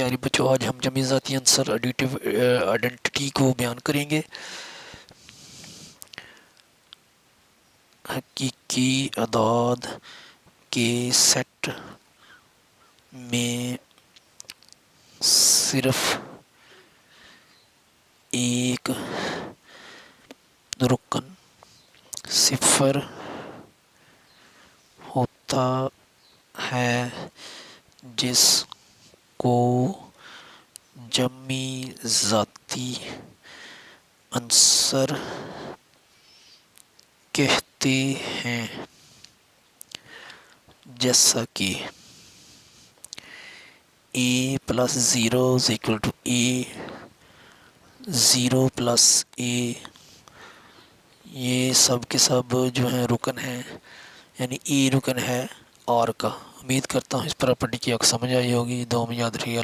پیارے بچوں، آج ہم جمعی ذاتی عنصر ایڈیٹیو آئیڈینٹی کو بیان کریں گے۔ حقیقی اعداد کے سیٹ میں صرف ایک رکن صفر ہوتا ہے جس کو جمعی ذاتی عنصر کہتے ہیں، جیسا کہ a + 0 = a، 0 + a، یہ سب کے سب جو ہیں رکن ہیں، یعنی a رکن ہے اور کا۔ امید کرتا ہوں اس پراپرٹی کی آپ کو سمجھ آئی ہوگی۔ دعا میں یاد رکھیے۔